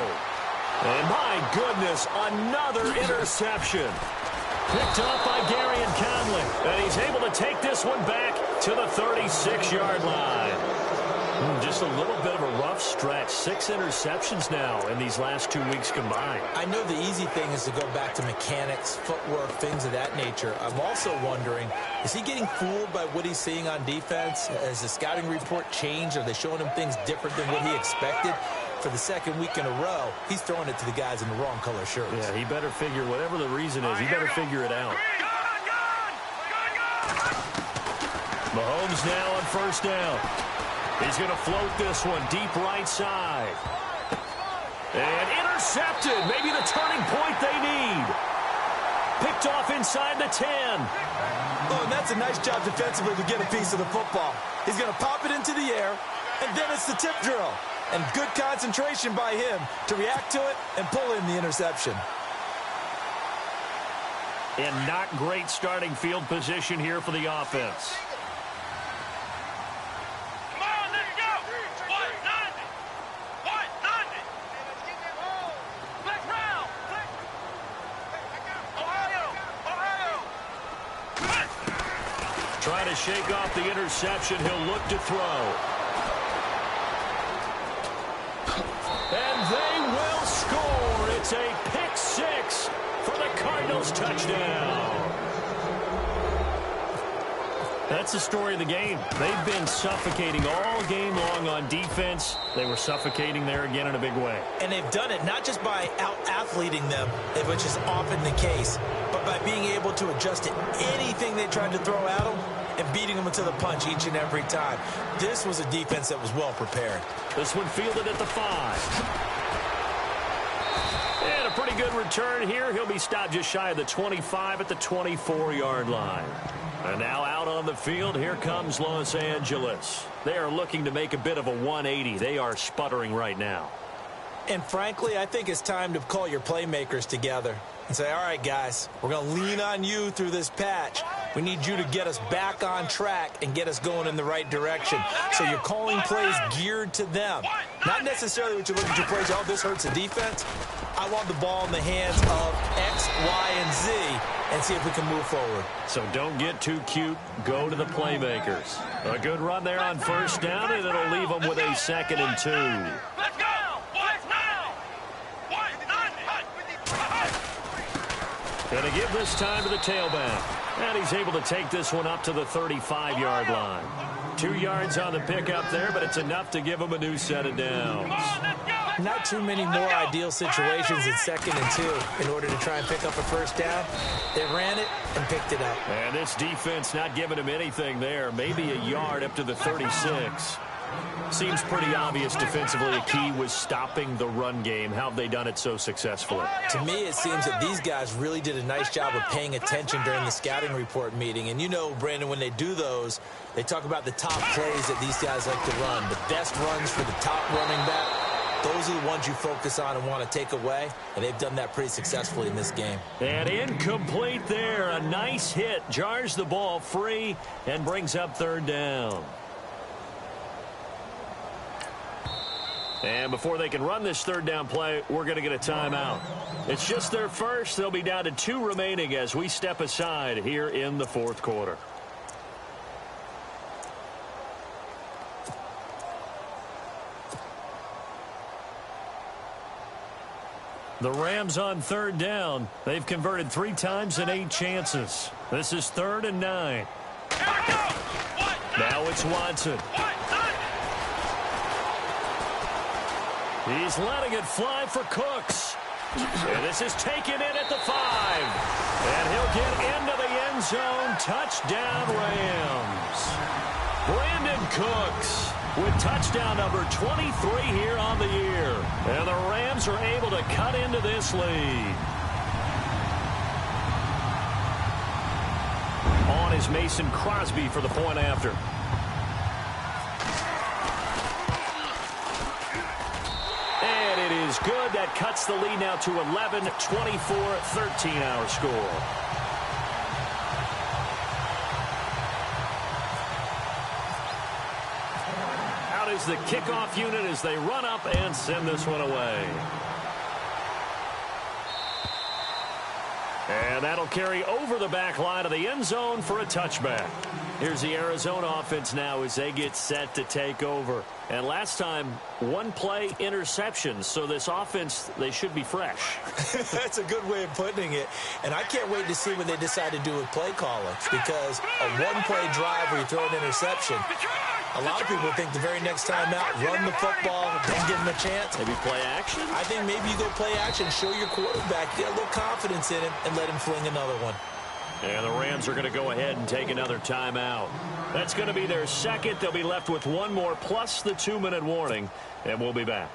And my goodness, another interception. Picked up by Gary and Conley. And he's able to take this one back to the 36-yard line. Just a little bit of a rough stretch. 6 interceptions now in these last 2 weeks combined. I know the easy thing is to go back to mechanics, footwork, things of that nature. I'm also wondering, is he getting fooled by what he's seeing on defense? Has the scouting report changed? Are they showing him things different than what he expected? For the second week in a row, he's throwing it to the guys in the wrong color shirts. Yeah, he better figure, whatever the reason is, he better figure it out. Mahomes now on first down. He's going to float this one deep right side. And intercepted. Maybe the turning point they need. Picked off inside the 10. Oh, and that's a nice job defensively to get a piece of the football. He's going to pop it into the air, and then it's the tip drill. And good concentration by him to react to it and pull in the interception. And not great starting field position here for the offense. Trying to shake off the interception. He'll look to throw. And they will score. It's a pick 6 for the Cardinals touchdown. That's the story of the game. They've been suffocating all game long on defense. They were suffocating there again in a big way. And they've done it not just by out-athleting them, which is often the case, but by being able to adjust to anything they tried to throw at them and beating them to the punch each and every time. This was a defense that was well prepared. This one fielded at the 5. And a pretty good return here. He'll be stopped just shy of the 25 at the 24-yard line. And now out on the field, here comes Los Angeles. They are looking to make a bit of a 180. They are sputtering right now. And frankly, I think it's time to call your playmakers together and say, all right, guys, we're going to lean on you through this patch. We need you to get us back on track and get us going in the right direction. So you're calling plays geared to them. Not necessarily what you look at your plays, oh, this hurts the defense. I want the ball in the hands of X, Y, and Z and see if we can move forward. So don't get too cute. Go to the playmakers. A good run there on first down, and it'll leave them with a 2nd and 2. Let's go! Going to give this time to the tailback. And he's able to take this one up to the 35-yard line. 2 yards on the pickup there, but it's enough to give him a new set of downs. Not too many more ideal situations in 2nd and 2 in order to try and pick up a first down. They ran it and picked it up. And this defense not giving him anything there. Maybe a yard up to the 36. Seems pretty obvious defensively a key was stopping the run game. How have they done it so successfully? To me, it seems that these guys really did a nice job of paying attention during the scouting report meeting. And you know, Brandon, when they do those, they talk about the top plays that these guys like to run. The best runs for the top running back. Those are the ones you focus on and want to take away, and they've done that pretty successfully in this game. And incomplete there. A nice hit. Jars the ball free and brings up 3rd down. And before they can run this 3rd down play, we're going to get a timeout. It's just their first. They'll be down to 2 remaining as we step aside here in the 4th quarter. The Rams on 3rd down. They've converted 3 times in 8 chances. This is 3rd and 9. Now it's Watson. He's letting it fly for Cooks. And this is taken in at the 5. And he'll get into the end zone. Touchdown, Rams. Brandon Cooks with touchdown number 23 here on the year. And the Rams are able to cut into this lead. On is Mason Crosby for the point after. And it is good. That cuts the lead now to 11, 24, 13 our score. Out is the kickoff unit as they run up and send this one away. And that'll carry over the back line of the end zone for a touchback. Here's the Arizona offense now as they get set to take over. And last time, one play interception. So this offense, they should be fresh. That's a good way of putting it. And I can't wait to see what they decide to do with play calling, because a one-play drive where you throw an interception, a lot of people think the very next time out, run the football, don't give them a chance. Maybe play action? I think maybe you go play action, show your quarterback, get a little confidence in him, and let him fling another one. And the Rams are going to go ahead and take another timeout. That's going to be their second. They'll be left with one more plus the 2-minute warning, and we'll be back.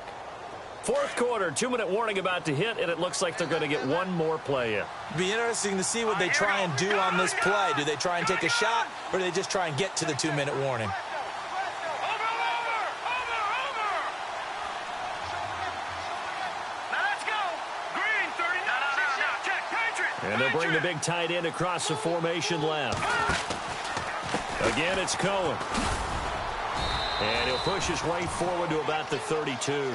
Fourth quarter, 2-minute warning about to hit, and it looks like they're going to get one more play in. Be interesting to see what they try and do on this play. Do they try and take a shot, or do they just try and get to the 2-minute warning? And they'll bring the big tight end across the formation left. Again, it's Cohen. And he'll push his way forward to about the 32.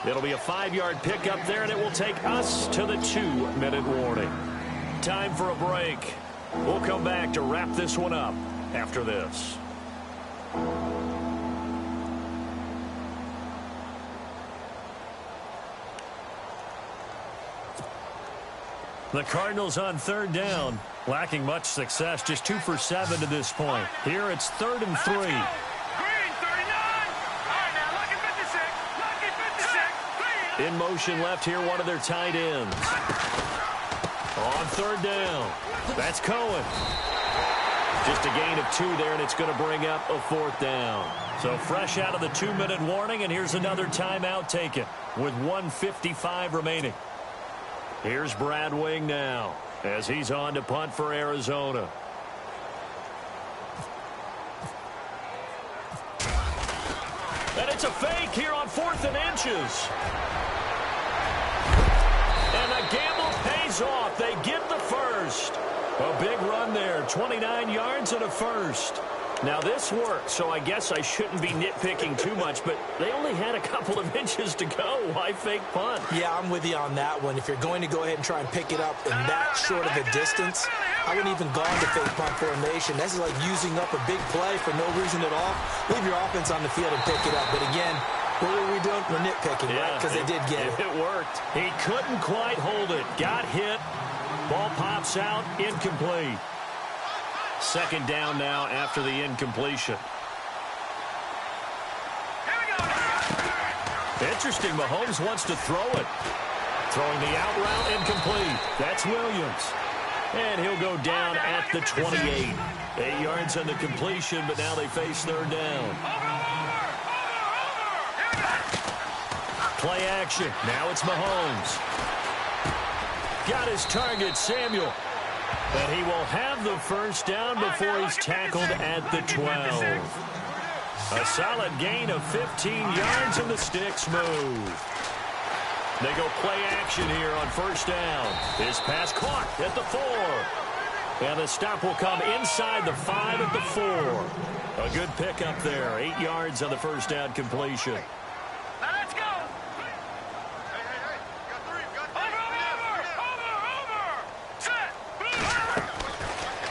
It'll be a 5-yard pickup there, and it will take us to the 2-minute warning. Time for a break. We'll come back to wrap this one up after this. The Cardinals on third down, lacking much success, just 2 for 7 to this point. Here it's 3rd and 3. Green, 39. All right, now, lucky 56. Lucky 56. In motion left here, one of their tight ends. On third down, that's Cohen. Just a gain of 2 there, and it's going to bring up a 4th down. So fresh out of the 2-minute warning, and here's another timeout taken with 1:55 remaining. Here's Brad Wing now as he's on to punt for Arizona. And it's a fake here on 4th and inches. And the gamble pays off. They get the first. A big run there, 29 yards and a first. Now this worked, so I guess I shouldn't be nitpicking too much, but they only had a couple of inches to go. Why fake punt? Yeah, I'm with you on that one. If you're going to go ahead and try and pick it up in that short of a distance, I wouldn't even gone to fake punt formation. This is like using up a big play for no reason at all. Leave your offense on the field and pick it up. But again, what were we doing? We're nitpicking, right? Because they did get it. It worked. He couldn't quite hold it. Got hit. Ball pops out. Incomplete. Second down now after the incompletion. Interesting, Mahomes wants to throw it. Throwing the out route, incomplete. That's Williams. And he'll go down at the 28. 8 yards on the completion, but now they face third down. Play action. Now it's Mahomes. Got his target, Samuel. And he will have the first down before he's tackled at the 12. A solid gain of 15 yards, and the sticks move. They go play action here on first down. His pass caught at the 4. And the stop will come inside the 5 at the 4. A good pickup there. 8 yards on the first down completion. Let's go.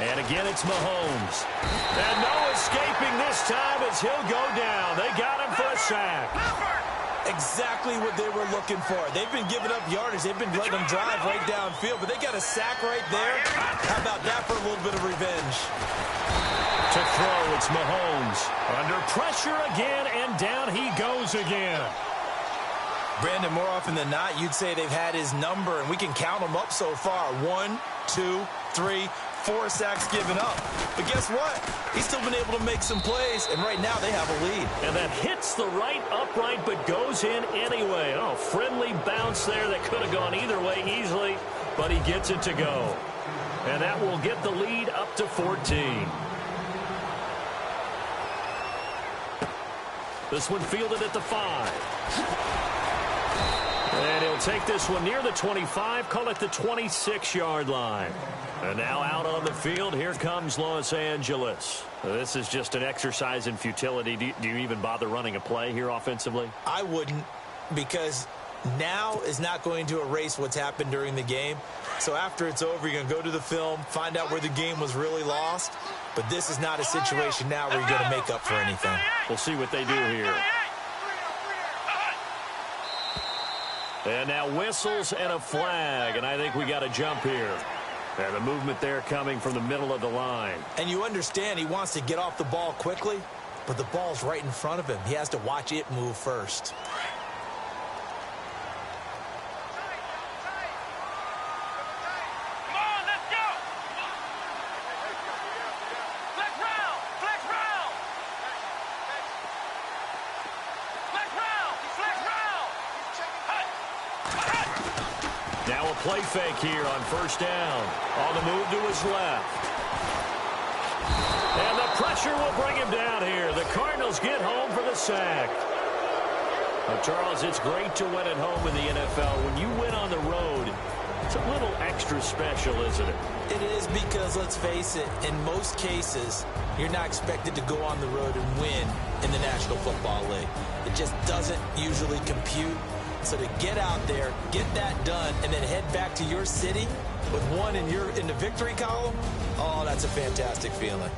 And again, it's Mahomes. And no escaping this time as he'll go down. They got him for a sack. Exactly what they were looking for. They've been giving up yardage. They've been letting them drive right downfield, but they got a sack right there. How about that for a little bit of revenge? To throw, it's Mahomes. Under pressure again, and down he goes again. Brandon, more often than not, you'd say they've had his number, and we can count them up so far. 1, 2, 3, 4 sacks given up. But guess what? He's still been able to make some plays, and right now they have a lead. And that hits the right upright but goes in anyway. Oh, friendly bounce there that could have gone either way easily, but he gets it to go. And that will get the lead up to 14. This one fielded at the 5. And he'll take this one near the 25, call it the 26-yard line. And now out on the field, here comes Los Angeles. This is just an exercise in futility. Do you even bother running a play here offensively? I wouldn't, because now is not going to erase what's happened during the game. So after it's over, you're going to go to the film, find out where the game was really lost. But this is not a situation now where you're going to make up for anything. We'll see what they do here. And now whistles and a flag, and I think we got a jump here. And the movement there coming from the middle of the line. And you understand he wants to get off the ball quickly, but the ball's right in front of him. He has to watch it move first. Now a play fake here on first down. On the move to his left. And the pressure will bring him down here. The Cardinals get home for the sack. Now, Charles, it's great to win at home in the NFL. When you win on the road, it's a little extra special, isn't it? It is, because, let's face it, in most cases, you're not expected to go on the road and win in the National Football League. It just doesn't usually compute. So to get out there, get that done, and then head back to your city with one in the victory column, oh, that's a fantastic feeling.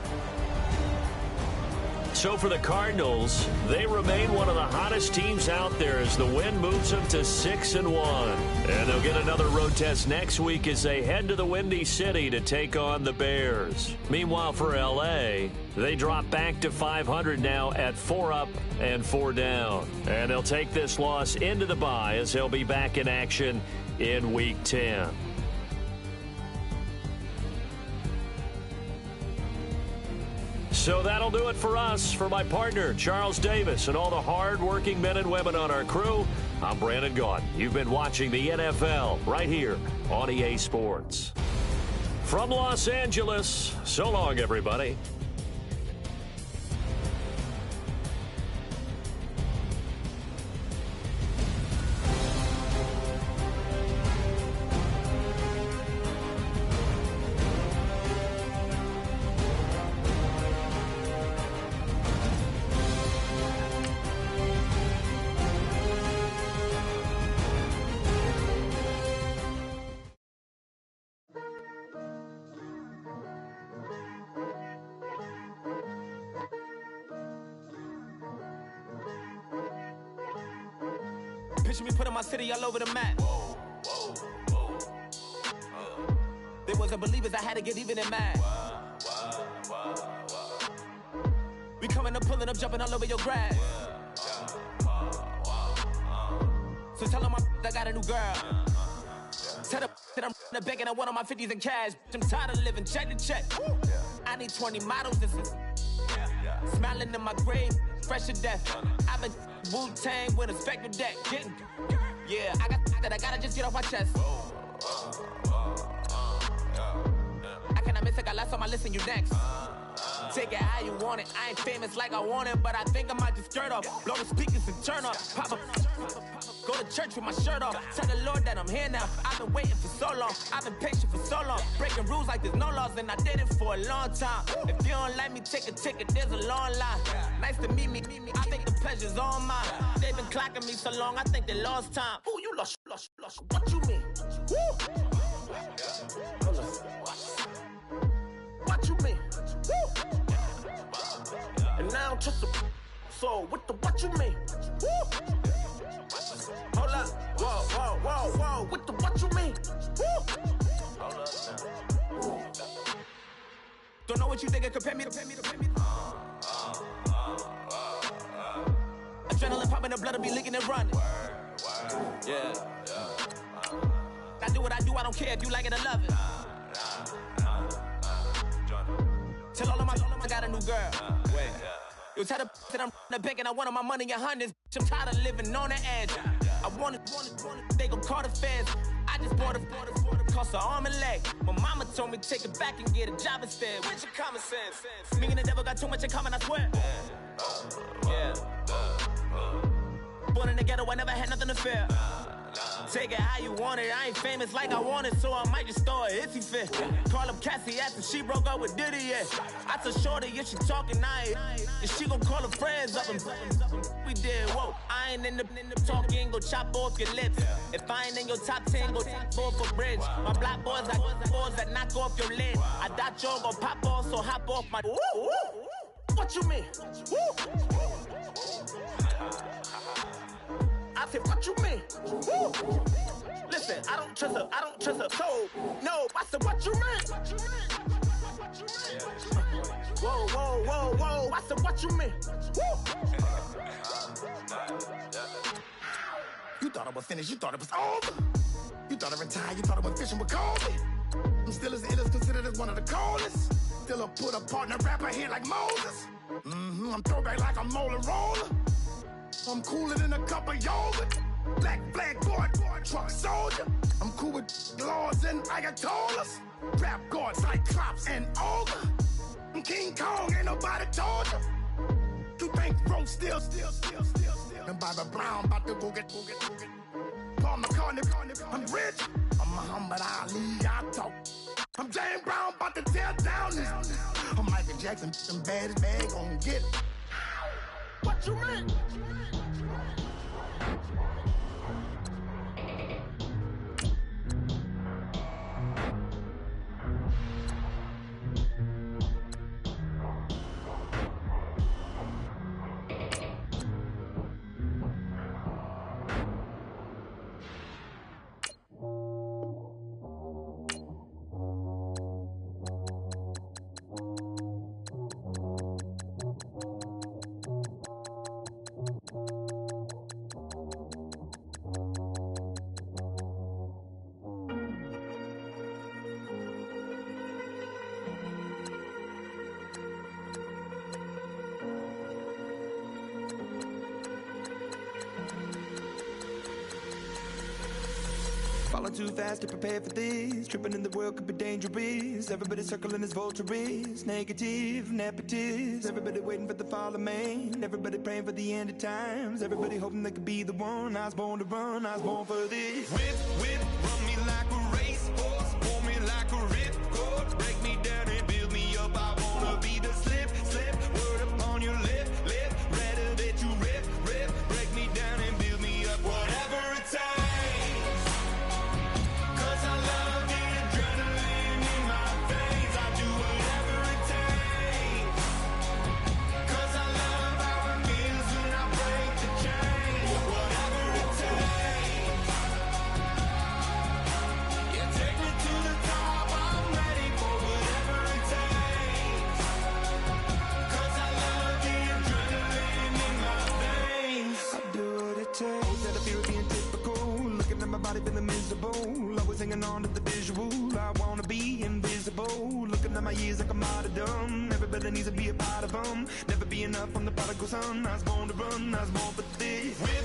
So for the Cardinals, they remain one of the hottest teams out there as the win moves them to 6-1. And they'll get another road test next week as they head to the Windy City to take on the Bears. Meanwhile, for L.A., they drop back to 500 now at 4 up and 4 down. And they'll take this loss into the bye as they'll be back in action in Week 10. So that'll do it for us. For my partner, Charles Davis, and all the hard-working men and women on our crew, I'm Brandon Gaudin. You've been watching the NFL right here on EA Sports. From Los Angeles, so long, everybody. Picture me putting my city all over the map. They wasn't believers, I had to get even and mad. We coming up, pulling up, jumping all over your grass. So tell them I got a new girl. Tell them that I'm begging, I want on my 50s in cash. I'm tired of living check to check. I need 20 models, this is smiling in my grave, fresh to death. I've been Wu-Tang with a spectral deck. Yeah, I gotta just get off my chest. I cannot miss it, got last on my list and you next. Take it how you want it. I ain't famous like I want it, but I think I might just skirt off. Blow the speakers and turn up. Pop up. Go to church with my shirt off. Tell the Lord that I'm here now. I've been waiting for so long. I've been patient for so long. Breaking rules like there's no laws, and I did it for a long time. If you don't like me, take a ticket. There's a long line. Nice to meet me. I think the pleasure's all mine. They've been clocking me so long, I think they lost time. Ooh, you lost. What you mean? Woo! What you mean? Woo! And now I'm just a so what you mean? Woo! Hold up, whoa, what you mean? Woo! Hold up now. Don't know what you think, compare me. Adrenaline popping, the blood will be leaking and running. Yeah. I do what I do, I don't care if you like it or love it. Tell all of my I got a new girl. Wait. You tell the that I'm the bank and I want all my money in hundreds. I'm tired of living on the edge. I want it, they gon' call the feds. I just bought a cost an arm and leg. My mama told me take it back and get a job instead. Where's your common sense? Me and the devil got too much in common, I swear. Yeah. Born in the ghetto, I never had nothing to fear. Take it how you want it. I ain't famous like I want it, so I might just throw for a hissy fit. Call up Cassie after she broke up with Diddy, yeah. I told Shorty if she talking, and she gon' call her friends up and we did, whoa. I ain't in the talking, go chop off your lips. If I ain't in your top 10, go top off a bridge. My black boys like boys that knock off your lid. I thought y'all gon' pop off, so hop off my. What you mean? I said, what you mean? Listen, I don't trust her soul. No, I said, what you mean? Whoa, I said, what you mean? You thought I was finished, you thought it was over. You thought I retired, you thought I went fishing with Kobe. I'm still as ill as considered as one of the coldest. Still a put a partner rapper here like Moses. I'm throwback like a molar roller. I'm cooler than a cup of yogurt. Black flag boy, truck soldier. I'm cool with laws and ayatollahs. Rap gods like Klops and Olga. I'm King Kong, ain't nobody told you. You think Rome still. And Bobby Brown about to go get. Paul McCartney, I'm rich. I'm Muhammad Ali, I talk. I'm James Brown, about to tear down this. I'm Michael Jackson, them bad as bad, gon' get it. What you mean? Falling too fast to prepare for this. Tripping in the world could be dangerous. Everybody circling as vultures. Negative, nepotist. Everybody waiting for the fall of man. Everybody praying for the end of times. Everybody hoping they could be the one. I was born to run, I was born for this. Whip, run me like a racehorse. Pull me like a ripcord. Break me down and build me up. I wanna be the slip. Word upon your lip. Rather that you rip. Break me down and build me up. Whatever it takes. Feeling miserable, always hanging on to the visual. I wanna be invisible, looking at my years like a martyrdom. Everybody needs to be a part of them. Never be enough on the prodigal son. I was born to run, I was born for this. Whip,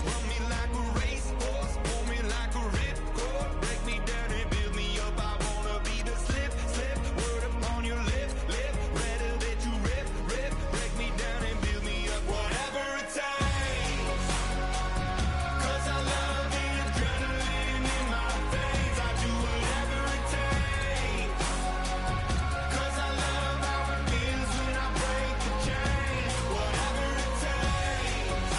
run me like a racehorse. Pull me like a ripcord. Break me down and build me up. I wanna be the slip. Word upon your lip. Rather that you rip. Break me down and build me up. Whatever it takes. 'Cause I love the adrenaline in my veins. I do whatever it takes. 'Cause I love how it feels when I break the chains. Whatever it takes.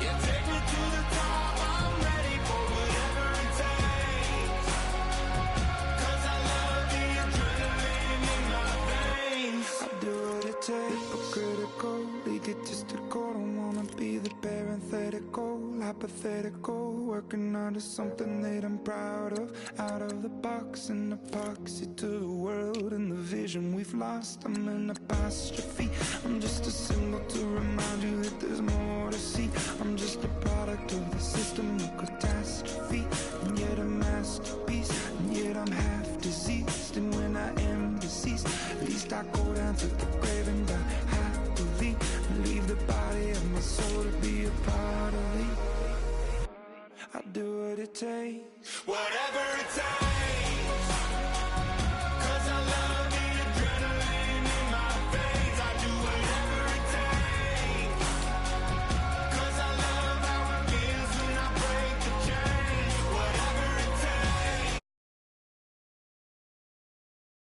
Yeah, take me to the top. I'm ready for whatever it takes. 'Cause I love the adrenaline in my veins. I do what it takes, but critical, egotistical. Don't wanna be the parenthetical, hypothetical. Working onto something that I'm proud of. Out of the box, an epoxy to the world and the vision we've lost. I'm an apostrophe. I'm just a symbol to remind you that there's more to see. I'm just a product of the system of catastrophe, and yet a masterpiece, and yet I'm half diseased. And when I am deceased, at least I go down to the grave and die happily, and leave the body of my soul to be a part of me. I do what it takes. Whatever